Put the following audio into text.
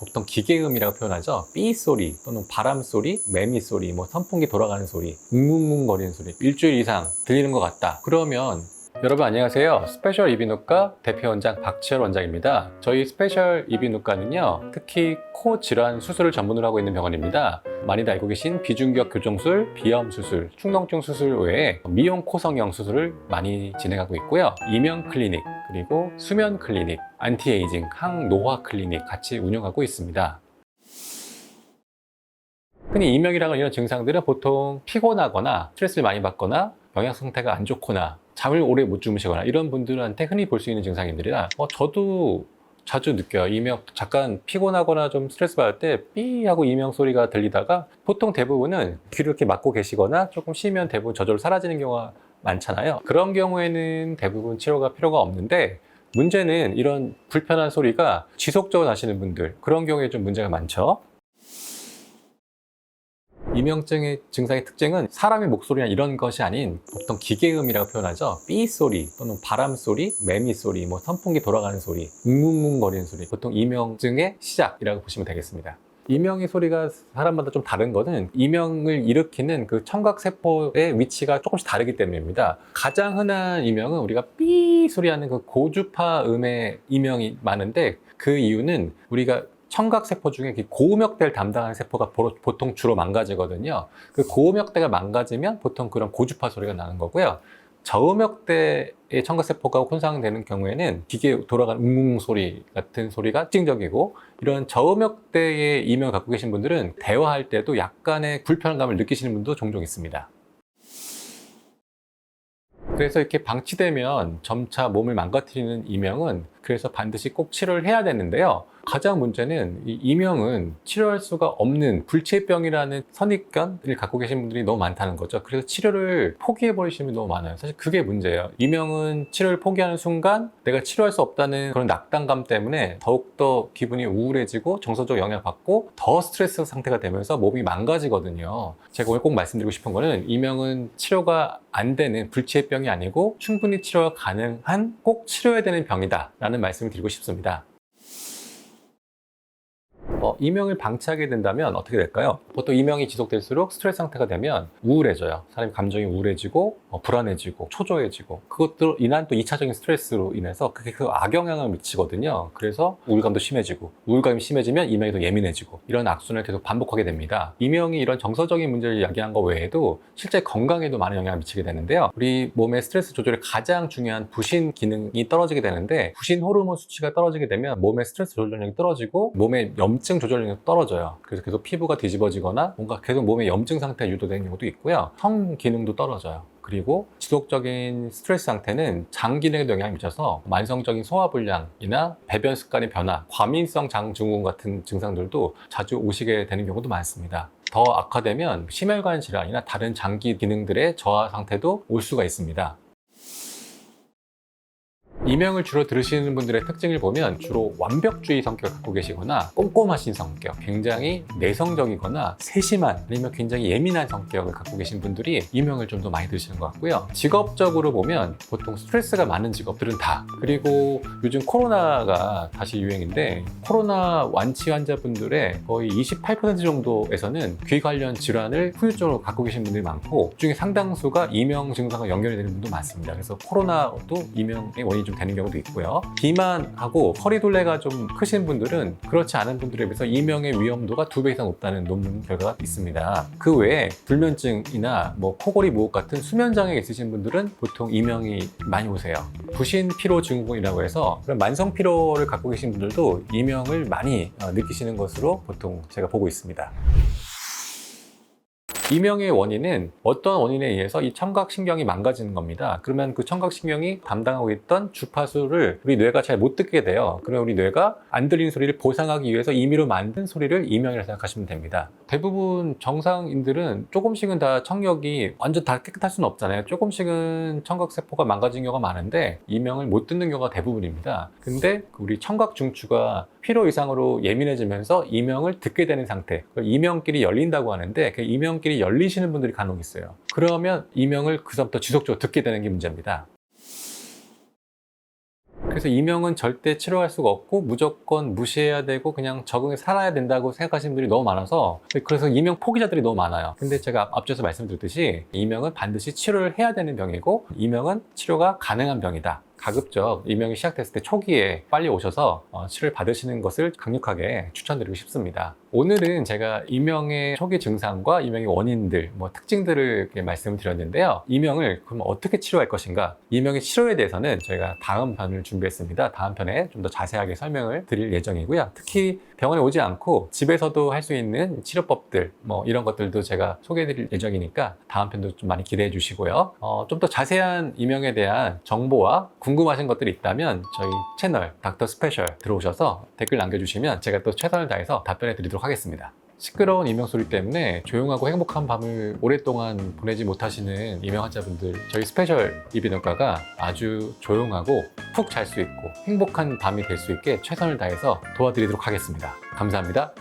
보통 기계음이라고 표현하죠. 삐 소리 또는 바람 소리, 매미 소리, 선풍기 돌아가는 소리, 웅웅웅 거리는 소리 일주일 이상 들리는 것 같다. 그러면 여러분 안녕하세요. 스페셜 이비인후과 대표원장 박지열 원장입니다. 저희 스페셜 이비인후과는요, 특히 코 질환 수술을 전문으로 하고 있는 병원입니다. 많이들 알고 계신 비중격 교정술, 비염 수술, 축농증 수술 외에 미용 코성형 수술을 많이 진행하고 있고요. 이명 클리닉, 그리고 수면 클리닉, 안티에이징, 항노화 클리닉 같이 운영하고 있습니다. 흔히 이명이라는 이런 증상들은 보통 피곤하거나 스트레스를 많이 받거나 영양 상태가 안 좋거나 잠을 오래 못 주무시거나 이런 분들한테 흔히 볼 수 있는 증상인들이라 저도 자주 느껴요. 이명 잠깐 피곤하거나 좀 스트레스 받을 때 삐 하고 이명 소리가 들리다가 보통 대부분은 귀를 이렇게 막고 계시거나 조금 쉬면 대부분 저절로 사라지는 경우가 많잖아요. 그런 경우에는 대부분 치료가 필요가 없는데, 문제는 이런 불편한 소리가 지속적으로 나시는 분들, 그런 경우에 좀 문제가 많죠. 이명증의 증상의 특징은 사람의 목소리나 이런 것이 아닌 보통 기계음이라고 표현하죠. 삐 소리 또는 바람 소리, 매미 소리, 선풍기 돌아가는 소리, 웅웅웅 거리는 소리, 보통 이명증의 시작이라고 보시면 되겠습니다. 이명의 소리가 사람마다 좀 다른 것은 이명을 일으키는 그 청각세포의 위치가 조금씩 다르기 때문입니다. 가장 흔한 이명은 우리가 삐 소리하는 그 고주파 음의 이명이 많은데, 그 이유는 우리가 청각세포 중에 고음역대를 담당하는 세포가 보통 주로 망가지거든요. 그 고음역대가 망가지면 보통 그런 고주파 소리가 나는 거고요. 저음역대의 청각세포가 손상되는 경우에는 기계 돌아가는 웅웅 소리 같은 소리가 특징적이고, 이런 저음역대의 이명을 갖고 계신 분들은 대화할 때도 약간의 불편감을 느끼시는 분도 종종 있습니다. 그래서 이렇게 방치되면 점차 몸을 망가뜨리는 이명은 그래서 반드시 꼭 치료를 해야 되는데요. 가장 문제는 이 이명은 치료할 수가 없는 불치병이라는 선입견을 갖고 계신 분들이 너무 많다는 거죠. 그래서 치료를 포기해 버리시는 분이 너무 많아요. 사실 그게 문제예요. 이명은 치료를 포기하는 순간 내가 치료할 수 없다는 그런 낙담감 때문에 더욱더 기분이 우울해지고 정서적 영향을 받고 더 스트레스 상태가 되면서 몸이 망가지거든요. 제가 오늘 꼭 말씀드리고 싶은 거는, 이명은 치료가 안 되는 불치병이 아니고 충분히 치료가 가능한 꼭 치료해야 되는 병이다 라는 말씀을 드리고 싶습니다. 이명을 방치하게 된다면 어떻게 될까요? 보통 이명이 지속될수록 스트레스 상태가 되면 우울해져요. 사람의 감정이 우울해지고 불안해지고 초조해지고, 그것들로 인한 또 2차적인 스트레스로 인해서 그게 그 악영향을 미치거든요. 그래서 우울감도 심해지고, 우울감이 심해지면 이명이 더 예민해지고, 이런 악순환을 계속 반복하게 됩니다. 이명이 이런 정서적인 문제를 이야기한 것 외에도 실제 건강에도 많은 영향을 미치게 되는데요. 우리 몸의 스트레스 조절에 가장 중요한 부신 기능이 떨어지게 되는데, 부신 호르몬 수치가 떨어지게 되면 몸의 스트레스 조절력이 떨어지고 몸의 염증 조절력이 떨어져요. 그래서 계속 피부가 뒤집어지거나 뭔가 계속 몸의 염증 상태가 유도되는 경우도 있고요. 성 기능도 떨어져요. 그리고 지속적인 스트레스 상태는 장 기능에도 영향을 미쳐서 만성적인 소화불량이나 배변 습관의 변화, 과민성 장증후군 같은 증상들도 자주 오시게 되는 경우도 많습니다. 더 악화되면 심혈관 질환이나 다른 장기 기능들의 저하 상태도 올 수가 있습니다. 이명을 주로 들으시는 분들의 특징을 보면 주로 완벽주의 성격을 갖고 계시거나 꼼꼼하신 성격, 굉장히 내성적이거나 세심한, 아니면 굉장히 예민한 성격을 갖고 계신 분들이 이명을 좀 더 많이 들으시는 것 같고요. 직업적으로 보면 보통 스트레스가 많은 직업들은 다, 그리고 요즘 코로나가 다시 유행인데 코로나 완치 환자분들의 거의 28% 정도에서는 귀 관련 질환을 후유증으로 갖고 계신 분들이 많고, 그중에 상당수가 이명 증상과 연결이 되는 분도 많습니다. 그래서 코로나도 이명의 원인이 좀 되는 경우도 있고요. 비만하고 허리둘레가 좀 크신 분들은 그렇지 않은 분들에 비해서 이명의 위험도가 2배 이상 높다는 논문 결과가 있습니다. 그 외에 불면증이나 코골이 무호흡 같은 수면장애 있으신 분들은 보통 이명이 많이 오세요. 부신 피로 증후군이라고 해서 그런 만성 피로를 갖고 계신 분들도 이명을 많이 느끼시는 것으로 보통 제가 보고 있습니다. 이명의 원인은 어떤 원인에 의해서 이 청각신경이 망가지는 겁니다. 그러면 그 청각신경이 담당하고 있던 주파수를 우리 뇌가 잘 못 듣게 돼요. 그러면 우리 뇌가 안 들리는 소리를 보상하기 위해서 임의로 만든 소리를 이명이라고 생각하시면 됩니다. 대부분 정상인들은 조금씩은 다 청력이 완전 다 깨끗할 수는 없잖아요. 조금씩은 청각세포가 망가진 경우가 많은데 이명을 못 듣는 경우가 대부분입니다. 근데 우리 청각 중추가 피로 이상으로 예민해지면서 이명을 듣게 되는 상태, 이명길이 열린다고 하는데 그 이명길이 열리시는 분들이 간혹 있어요. 그러면 이명을 그다음부터 지속적으로 듣게 되는 게 문제입니다. 그래서 이명은 절대 치료할 수가 없고 무조건 무시해야 되고 그냥 적응해 살아야 된다고 생각하시는 분들이 너무 많아서, 그래서 이명 포기자들이 너무 많아요. 근데 제가 앞서서 말씀드렸듯이 이명은 반드시 치료를 해야 되는 병이고, 이명은 치료가 가능한 병이다. 가급적 이명이 시작됐을 때 초기에 빨리 오셔서 치료를 받으시는 것을 강력하게 추천드리고 싶습니다. 오늘은 제가 이명의 초기 증상과 이명의 원인들, 특징들을 말씀을 드렸는데요. 이명을 그럼 어떻게 치료할 것인가? 이명의 치료에 대해서는 저희가 다음 편을 준비했습니다. 다음 편에 좀 더 자세하게 설명을 드릴 예정이고요. 특히 병원에 오지 않고 집에서도 할 수 있는 치료법들, 이런 것들도 제가 소개해 드릴 예정이니까 다음 편도 좀 많이 기대해 주시고요. 좀 더 자세한 이명에 대한 정보와 궁금하신 것들이 있다면 저희 채널 닥터 스페셜 들어오셔서 댓글 남겨주시면 제가 또 최선을 다해서 답변해 드리도록 하겠습니다. 시끄러운 이명 소리 때문에 조용하고 행복한 밤을 오랫동안 보내지 못하시는 이명 환자분들, 저희 스페셜 이비인후과가 아주 조용하고 푹 잘 수 있고 행복한 밤이 될 수 있게 최선을 다해서 도와드리도록 하겠습니다. 감사합니다.